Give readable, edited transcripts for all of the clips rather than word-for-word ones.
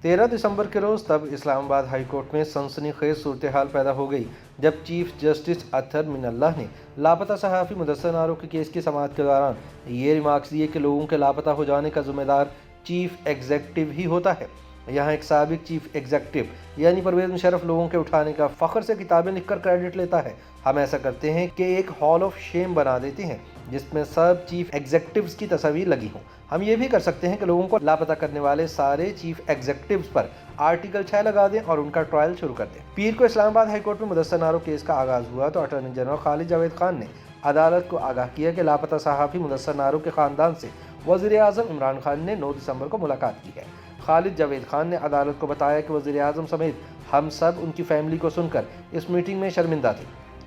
13 دسمبر کے روز تب اسلام آباد ہائی کورٹ میں سنسنی خیز صورتحال پیدا ہو گئی جب چیف جسٹس اطہر من اللہ نے لاپتہ صحافی مدثر نارو کے کیس کی سماعت کے دوران یہ ریمارکس دیے کہ لوگوں کے لاپتہ ہو جانے کا ذمہ دار چیف ایگزیکٹو ہی ہوتا ہے۔ یہاں ایک سابق چیف ایگزیکٹو یعنی پرویز مشرف لوگوں کے اٹھانے کا فخر سے کتابیں لکھ کر کریڈٹ لیتا ہے۔ ہم ایسا کرتے ہیں کہ ایک ہال آف شیم بنا دیتے ہیں جس میں سب چیف ایگزیکٹوز کی تصاویر لگی ہوں۔ ہم یہ بھی کر سکتے ہیں کہ لوگوں کو لاپتہ کرنے والے سارے چیف ایگزیکٹوز پر آرٹیکل 6 لگا دیں اور ان کا ٹرائل شروع کر دیں۔ پیر کو اسلام آباد ہائی کورٹ میں مدثر نارو کیس کا آغاز ہوا تو اٹارنی جنرل خالد جاوید خان نے عدالت کو آگاہ کیا کہ لاپتہ صحافی مدثر نارو کے خاندان سے وزیر اعظم عمران خان نے 9 دسمبر کو ملاقات کی ہے۔ خالد جاوید خان نے عدالت کو بتایا کہ وزیر اعظم سمیت ہم سب ان کی فیملی کو سن کر اس میٹنگ میں شرمندہ تھے۔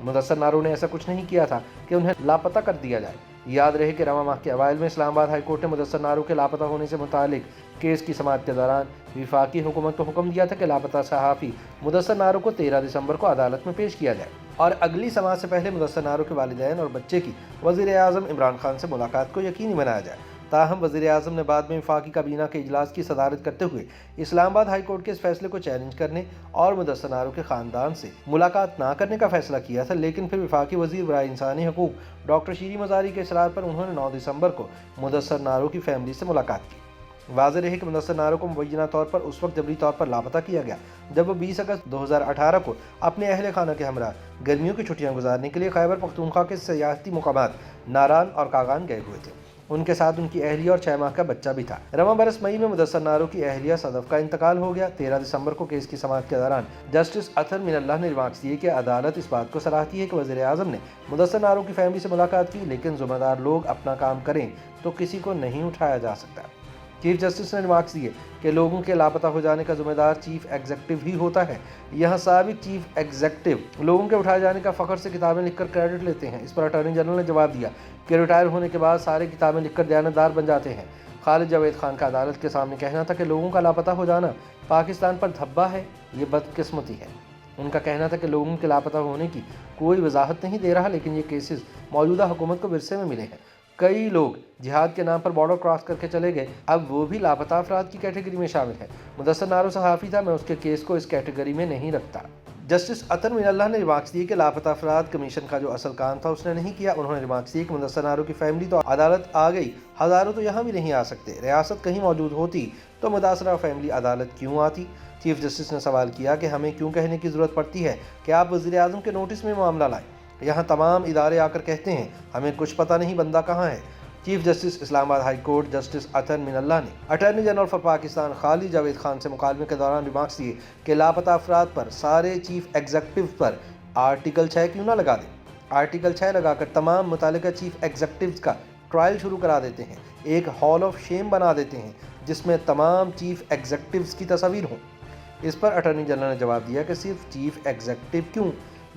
مدثر نارو نے ایسا کچھ نہیں کیا تھا کہ انہیں لاپتہ کر دیا جائے۔ یاد رہے کہ رواں ماہ کے اوائل میں اسلام آباد ہائی کورٹ نے مدثر نارو کے لاپتہ ہونے سے متعلق کیس کی سماعت کے دوران وفاقی حکومت کو حکم دیا تھا کہ لاپتہ صحافی مدثر نارو کو 13 دسمبر کو عدالت میں پیش کیا جائے اور اگلی سماعت سے پہلے مدثر نارو کے والدین اور بچے کی وزیر اعظم عمران خان سے ملاقات کو یقینی بنایا جائے۔ تاہم وزیر اعظم نے بعد میں وفاقی کابینہ کے اجلاس کی صدارت کرتے ہوئے اسلام آباد ہائی کورٹ کے اس فیصلے کو چیلنج کرنے اور مدثر نارو کے خاندان سے ملاقات نہ کرنے کا فیصلہ کیا تھا، لیکن پھر وفاقی وزیر برائے انسانی حقوق ڈاکٹر شیریں مزاری کے اصرار پر انہوں نے 9 دسمبر کو مدثر نارو کی فیملی سے ملاقات کی۔ واضح رہے کہ مدثر نارو کو مبینہ طور پر اس وقت جبری طور پر لاپتہ کیا گیا جب وہ 20 اگست 2018 کو اپنے اہل خانہ کے ہمراہ گرمیوں کی چھٹیاں گزارنے کے لیے خیبر پختونخوا کے سیاحتی مقامات ناران اور کاغان گئے ہوئے تھے۔ ان کے ساتھ ان کی اہلیہ اور 6 ماہ کا بچہ بھی تھا۔ رواں برس مئی میں مدثر نارو کی اہلیہ صدف کا انتقال ہو گیا۔ 13 دسمبر کو کیس کی سماعت کے دوران جسٹس اطہر من اللہ نے ریمارکس دیے کہ عدالت اس بات کو سراہتی ہے کہ وزیر اعظم نے مدثر نارو کی فیملی سے ملاقات کی، لیکن ذمہ دار لوگ اپنا کام کریں تو کسی کو نہیں اٹھایا جا سکتا۔ چیف جسٹس نے ریمارکس دیے کہ لوگوں کے لاپتہ ہو جانے کا ذمہ دار چیف ایگزیکٹو ہی ہوتا ہے۔ یہاں سابق چیف ایگزیکٹو لوگوں کے اٹھائے جانے کا فخر سے کتابیں لکھ کر کریڈٹ لیتے ہیں۔ اس پر اٹارنی جنرل نے جواب دیا کہ ریٹائر ہونے کے بعد سارے کتابیں لکھ کر دیانتدار بن جاتے ہیں۔ خالد جاوید خان کا عدالت کے سامنے کہنا تھا کہ لوگوں کا لاپتہ ہو جانا پاکستان پر دھبا ہے، یہ بدقسمتی ہے۔ ان کا کہنا تھا کہ لوگوں کے لاپتہ ہونے کی کوئی وضاحت نہیں دے رہا، لیکن یہ کیسز موجودہ حکومت کو ورثے میں ملے ہیں۔ کئی لوگ جہاد کے نام پر بارڈر کراس کر کے چلے گئے، اب وہ بھی لاپتہ افراد کی کیٹیگری میں شامل ہیں۔ مدثر نارو صحافی تھا، میں اس کے کیس کو اس کیٹیگری میں نہیں رکھتا۔ جسٹس اطہر من اللہ نے ریمارکس دیے کہ لاپتہ افراد کمیشن کا جو اصل کام تھا اس نے نہیں کیا۔ انہوں نے ریمارکس دیے کہ مدثر نارو کی فیملی تو عدالت آ گئی، ہزاروں تو یہاں بھی نہیں آ سکتے۔ ریاست کہیں موجود ہوتی تو متاثرہ فیملی عدالت کیوں آتی؟ چیف جسٹس نے سوال کیا کہ ہمیں کیوں کہنے کی ضرورت پڑتی ہے کہ آپ وزیر اعظم کے نوٹس میں معاملہ لائیں؟ یہاں تمام ادارے آ کر کہتے ہیں ہمیں کچھ پتہ نہیں بندہ کہاں ہے۔ چیف جسٹس اسلام آباد ہائی کورٹ جسٹس اطہر من اللہ نے اٹارنی جنرل فار پاکستان خالد جاوید خان سے مکالمے کے دوران ریمارکس دیے کہ لاپتہ افراد پر سارے چیف ایگزیکٹو پر آرٹیکل 6 کیوں نہ لگا دیں۔ آرٹیکل 6 لگا کر تمام متعلقہ چیف ایگزیکٹوز کا ٹرائل شروع کرا دیتے ہیں، ایک ہال آف شیم بنا دیتے ہیں جس میں تمام چیف ایگزیکٹوز کی تصاویر ہوں۔ اس پر اٹارنی جنرل نے جواب دیا کہ صرف چیف ایگزیکٹو کیوں،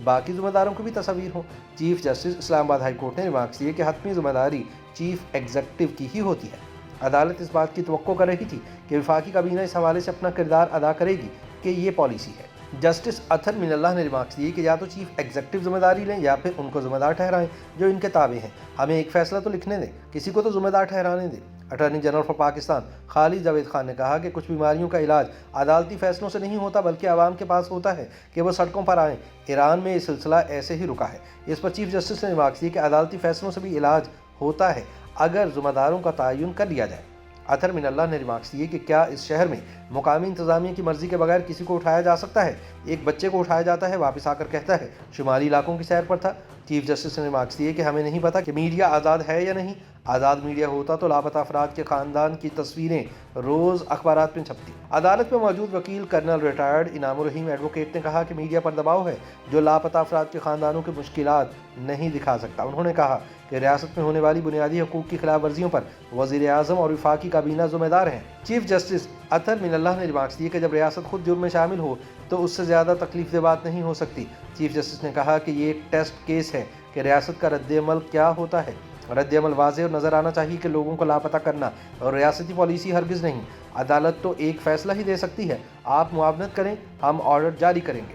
باقی ذمہ داروں کو بھی تصاویر ہوں۔ چیف جسٹس اسلام آباد ہائی کورٹ نے ریمارکس دیے کہ حتمی ذمہ داری چیف ایگزیکٹو کی ہی ہوتی ہے۔ عدالت اس بات کی توقع کر رہی تھی کہ وفاقی کابینہ اس حوالے سے اپنا کردار ادا کرے گی کہ یہ پالیسی ہے۔ جسٹس اطہر من اللہ نے ریمارکس دیے کہ یا تو چیف ایگزیکٹو ذمہ داری لیں یا پھر ان کو ذمہ دار ٹھہرائیں جو ان کے تابع ہیں۔ ہمیں ایک فیصلہ تو لکھنے دیں، کسی کو تو ذمہ دار ٹھہرانے دیں۔ اٹارنی جنرل فار پاکستان خالد جاوید خان نے کہا کہ کچھ بیماریوں کا علاج عدالتی فیصلوں سے نہیں ہوتا بلکہ عوام کے پاس ہوتا ہے کہ وہ سڑکوں پر آئیں۔ ایران میں یہ سلسلہ ایسے ہی رکا ہے۔ اس پر چیف جسٹس نے ریمارکس دیے کہ عدالتی فیصلوں سے بھی علاج ہوتا ہے اگر ذمہ داروں کا تعین کر لیا جائے۔ اطہر من اللہ نے ریمارکس دیے کہ کیا اس شہر میں مقامی انتظامیہ کی مرضی کے بغیر کسی کو اٹھایا جا سکتا ہے؟ ایک بچے کو اٹھایا جاتا ہے، واپس آ کر کہتا ہے شمالی علاقوں کی سیر پر تھا۔ چیف جسٹس نے ریمارکس دیے کہ ہمیں نہیں پتا کہ میڈیا آزاد ہے یا نہیں۔ آزاد میڈیا ہوتا تو لاپتہ افراد کے خاندان کی تصویریں روز اخبارات میں چھپتی۔ عدالت میں موجود وکیل کرنل ریٹائرڈ انعام الرحیم ایڈوکیٹ نے کہا کہ میڈیا پر دباؤ ہے جو لاپتہ افراد کے خاندانوں کی مشکلات نہیں دکھا سکتا۔ انہوں نے کہا کہ ریاست میں ہونے والی بنیادی حقوق کی خلاف ورزیوں پر وزیر اعظم اور وفاقی کابینہ ذمہ دار ہیں۔ چیف جسٹس اطہر من اللہ نے ریمارکس دیے کہ جب ریاست خود جرم میں شامل ہو تو اس سے زیادہ تکلیف دہ بات نہیں ہو سکتی۔ چیف جسٹس نے کہا کہ یہ ایک ٹیسٹ کیس ہے کہ ریاست کا رد عمل کیا ہوتا ہے۔ رد عمل واضح اور نظر آنا چاہیے کہ لوگوں کو لاپتہ کرنا اور ریاستی پالیسی ہرگز نہیں۔ عدالت تو ایک فیصلہ ہی دے سکتی ہے، آپ معاونت کریں، ہم آرڈر جاری کریں گے۔